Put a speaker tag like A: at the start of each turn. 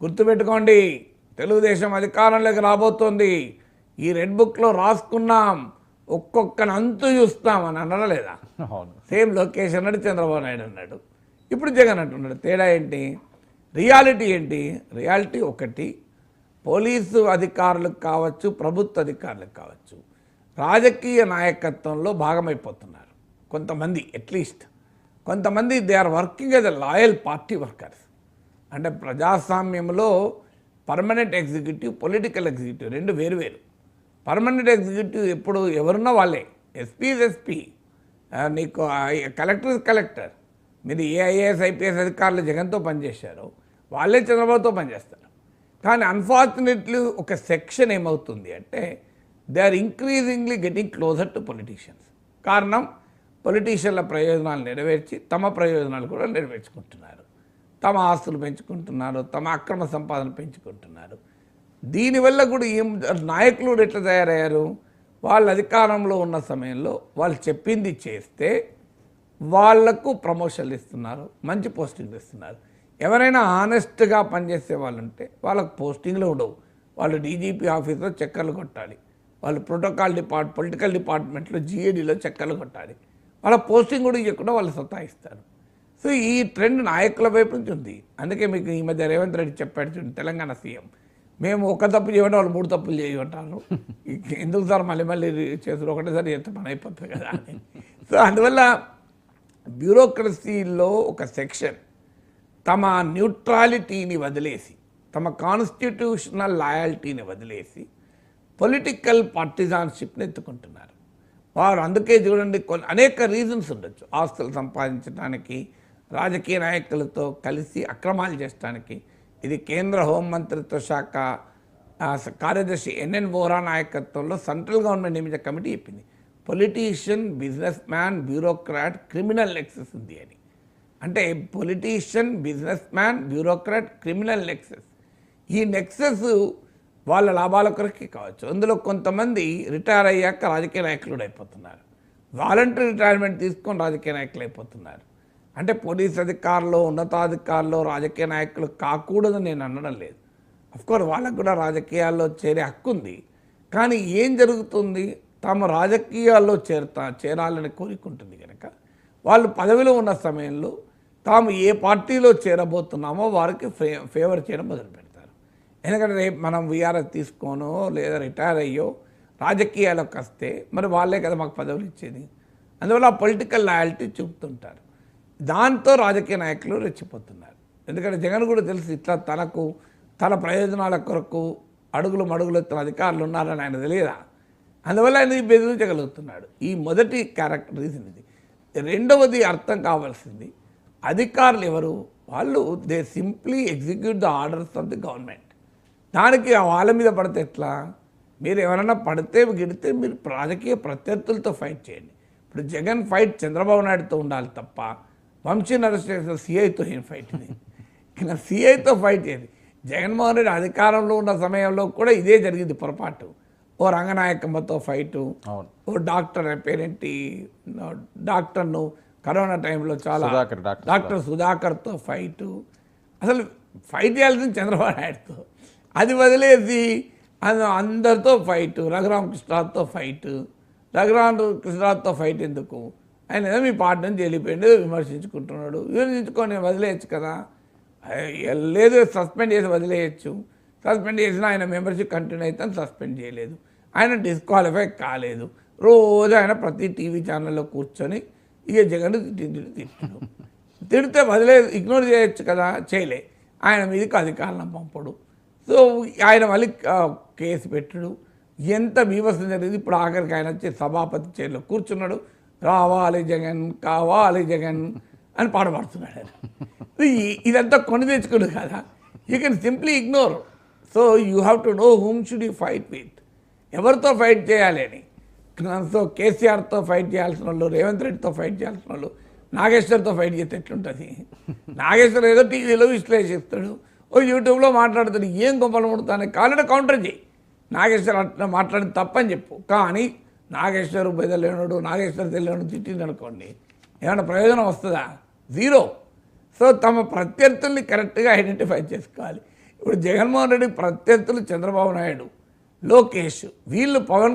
A: గుర్తుపెట్టుకోండి, తెలుగుదేశం అధికారంలోకి రాబోతోంది. ఈ రెడ్ బుక్లో రాసుకున్నాం, ఒక్కొక్కని అంతు చూస్తామని అన్నారా లేదా? సేమ్ లోకేష్ అన్నాడు, చంద్రబాబు నాయుడు అన్నాడు, ఇప్పుడు జగన్ అంటున్నాడు. తేడా ఏంటి? రియాలిటీ ఏంటి? రియాలిటీ ఒకటి, పోలీసు అధికారులకు కావచ్చు, ప్రభుత్వ అధికారులకు కావచ్చు, రాజకీయ నాయకత్వంలో భాగమైపోతున్నారు కొంతమంది. అట్లీస్ట్ కొంతమంది they are working as a loyal party workers. అంటే ప్రజాస్వామ్యంలో పర్మనెంట్ ఎగ్జిక్యూటివ్, పొలిటికల్ ఎగ్జిక్యూటివ్ రెండు వేరు. పర్మనెంట్ ఎగ్జిక్యూటివ్ ఎప్పుడు ఎవరున్నా వాళ్ళే. ఎస్పీ ఇస్ ఎస్పీ, నీకు కలెక్టర్ ఇస్ కలెక్టర్. మీరు ఏ ఐఏఎస్ ఐపీఎస్ అధికారులు జగన్తో పనిచేశారో వాళ్ళే చంద్రబాబుతో పనిచేస్తారు. కానీ అన్ఫార్చునేట్లీ ఒక సెక్షన్ ఏమవుతుంది అంటే they are increasingly getting closer to politicians. కారణం, పొలిటీషియన్ల ప్రయోజనాలు నెరవేర్చి తమ ప్రయోజనాలు కూడా నెరవేర్చుకుంటున్నారు, తమ ఆస్తులు పెంచుకుంటున్నారు, తమ అక్రమ సంపాదన పెంచుకుంటున్నారు. దీనివల్ల కూడా ఏం నాయకులు ఎట్లా తయారయ్యారు? వాళ్ళు అధికారంలో ఉన్న సమయంలో వాళ్ళు చెప్పింది చేస్తే వాళ్లకు ప్రమోషన్లు ఇస్తున్నారు, మంచి పోస్టింగ్లు ఇస్తున్నారు. ఎవరైనా ఆనెస్ట్గా పనిచేసే వాళ్ళు ఉంటే వాళ్ళకు పోస్టింగ్లు ఉండవు. వాళ్ళు డీజీపీ ఆఫీస్లో చక్కర్లు కొట్టాలి, వాళ్ళు పొలిటికల్ డిపార్ట్మెంట్లో జీఏడీలో చక్కర్లు కొట్టాలి, వాళ్ళ పోస్టింగ్ కూడా ఇవ్వకుండా వాళ్ళు సతాయిస్తారు. సో ఈ ట్రెండ్ నాయకుల వైపు నుంచి ఉంది. అందుకే మీకు ఈ మధ్య రేవంత్ రెడ్డి చెప్పాడు చూడండి, తెలంగాణ సీఎం, మేము ఒక తప్పు చేయడం వాళ్ళు 3 తప్పులు చేయమంటారు, ఎందుకు సార్ మళ్ళీ చేస్తారు, ఒకటేసారి చేస్తే పని అయిపోతుంది కదా అని. సో అందువల్ల బ్యూరోక్రసీలో ఒక సెక్షన్ తమ న్యూట్రాలిటీని వదిలేసి, తమ కాన్స్టిట్యూషనల్ లాయల్టీని వదిలేసి పొలిటికల్ పార్టిజాన్షిప్ని ఎత్తుకుంటున్నారు వారు. అందుకే చూడండి, అనేక రీజన్స్ ఉండొచ్చు. ఆస్తులు సంపాదించడానికి, రాజకీయ నాయకులతో కలిసి అక్రమాలు చేయడానికి. ఇది కేంద్ర హోంమంత్రిత్వ శాఖ కార్యదర్శి ఎన్ఎన్ వోరా నాయకత్వంలో సెంట్రల్ గవర్నమెంట్ నియమించిన కమిటీ చెప్పింది, politician, business man, bureaucrat, criminal nexus ఉంది అని. అంటే politician, business man, bureaucrat, criminal nexus. ఈ నెక్సెస్ వాళ్ళ లాభాల కొరకే కావచ్చు. అందులో కొంతమంది రిటైర్ అయ్యాక రాజకీయ నాయకులు అయిపోతున్నారు, వాలంటరీ రిటైర్మెంట్ తీసుకొని రాజకీయ నాయకులు అయిపోతున్నారు. అంటే పోలీస్ అధికారులు, ఉన్నతాధికారులు రాజకీయ నాయకులు కాకూడదని నేను అనడం లేదు. అఫ్కోర్స్ వాళ్ళకు కూడా రాజకీయాల్లో చేరే హక్కు ఉంది. కానీ ఏం జరుగుతుంది, తాము రాజకీయాల్లో చేరాలని కోరుకుంటుంది కనుక వాళ్ళు పదవిలో ఉన్న సమయంలో తాము ఏ పార్టీలో చేరబోతున్నామో వారికి ఫేవర్ చేయడం మొదలు పెడతారు. ఎందుకంటే రేపు మనం వీఆర్ఎస్ తీసుకోనో లేదా రిటైర్ అయ్యో రాజకీయాలకు వస్తే మరి వాళ్ళే కదా మాకు పదవులు ఇచ్చేది. అందువల్ల పొలిటికల్ లాయల్టీ చూపుతుంటారు. దాంతో రాజకీయ నాయకులు రెచ్చిపోతున్నారు. ఎందుకంటే జగన్ కూడా తెలుసు, ఇట్లా తన ప్రయోజనాల కొరకు అడుగులు మడుగులెత్తున అధికారులు ఉన్నారని ఆయన తెలియదా. అందువల్ల ఆయన బెదిరించగలుగుతున్నాడు. ఈ మొదటి క్యారెక్టర్ రీజన్ ఇది. రెండవది అర్థం కావాల్సింది, అధికారులు ఎవరు? వాళ్ళు they simply execute the orders of the government. దానికి వాళ్ళ మీద పడితే ఎట్లా? మీరు ఎవరైనా పడితే గిడితే మీరు రాజకీయ ప్రత్యర్థులతో ఫైట్ చేయండి. ఇప్పుడు జగన్ ఫైట్ చంద్రబాబు నాయుడుతో ఉండాలి తప్ప వంశీని అరెస్ట్ చేసిన సిఐతో ఏం ఫైట్ ఇది? సిఐతో ఫైట్ చేయండి. జగన్మోహన్ రెడ్డి అధికారంలో ఉన్న సమయంలో కూడా ఇదే జరిగింది పొరపాటు. ఓ రంగనాయకమ్మతో ఫైటు, ఓ డాక్టర్ పేరేంటి డాక్టర్ను కరోనా టైంలో చాలా డాక్టర్ సుధాకర్తో ఫైటు. అసలు ఫైట్ చేయాల్సింది చంద్రబాబు నాయుడుతో, అది వదిలేసి అందరితో ఫైటు. రఘురామకృష్ణరావుతో ఫైటు. రఘురామకృష్ణరావుతో ఫైట్ ఎందుకు? ఆయన ఏదో మీ పార్టీ నుంచి వెళ్ళిపోయింది, విమర్శించుకుంటున్నాడు. విమర్శించుకొని వదిలేయచ్చు కదా. లేదు, సస్పెండ్ చేసి వదిలేయచ్చు. సస్పెండ్ చేసిన ఆయన మెంబర్షిప్ కంటిన్యూ అయితే సస్పెండ్ చేయలేదు, ఆయన డిస్క్వాలిఫై కాలేదు. రోజు ఆయన ప్రతి టీవీ ఛానల్లో కూర్చొని ఇక జగన్ తిడితే ఇగ్నోర్ చేయొచ్చు కదా, చేయలే. ఆయన మీదకి అధికారులను పంపడు. సో ఆయన మళ్ళీ కేసు పెట్టడు. ఎంత బీభత్సం జరిగింది. ఇప్పుడు ఆఖరికి ఆయన వచ్చి సభాపతి చైర్లో కూర్చున్నాడు, రావాలి జగన్, కావాలి జగన్ అని పాడబడుతున్నాడు ఆయన. ఇదంతా కొని తెచ్చుకున్నాడు కదా. You can simply ignore. So you have to know whom should you fight with, ఎవరితో ఫైట్ చేయాలి అని. సో కేసీఆర్తో ఫైట్ చేయాల్సిన వాళ్ళు, రేవంత్ రెడ్డితో ఫైట్ చేయాల్సిన వాళ్ళు నాగేశ్వర్తో ఫైట్ చేస్తే ఎట్లుంటుంది? నాగేశ్వర్ ఏదో టీవీలో విశ్లేషిస్తాడు, ఓ యూట్యూబ్లో మాట్లాడుతాడు, ఏం గొప్పలు ముడతాను కావాలంటే కౌంటర్ చేయి. నాగేశ్వర్ అట్లా మాట్లాడింది తప్పని చెప్పు. కానీ నాగేశ్వర్ బెదలేనుడు, నాగేశ్వర్ తెలియను తిట్టింది అనుకోండి, ఏమైనా ప్రయోజనం వస్తుందా? జీరో. సో తమ ప్రత్యర్థుల్ని కరెక్ట్గా ఐడెంటిఫై చేసుకోవాలి. ఇప్పుడు జగన్మోహన్ రెడ్డి ప్రత్యర్థులు చంద్రబాబు నాయుడు, లోకేష్, వీళ్ళు పవన్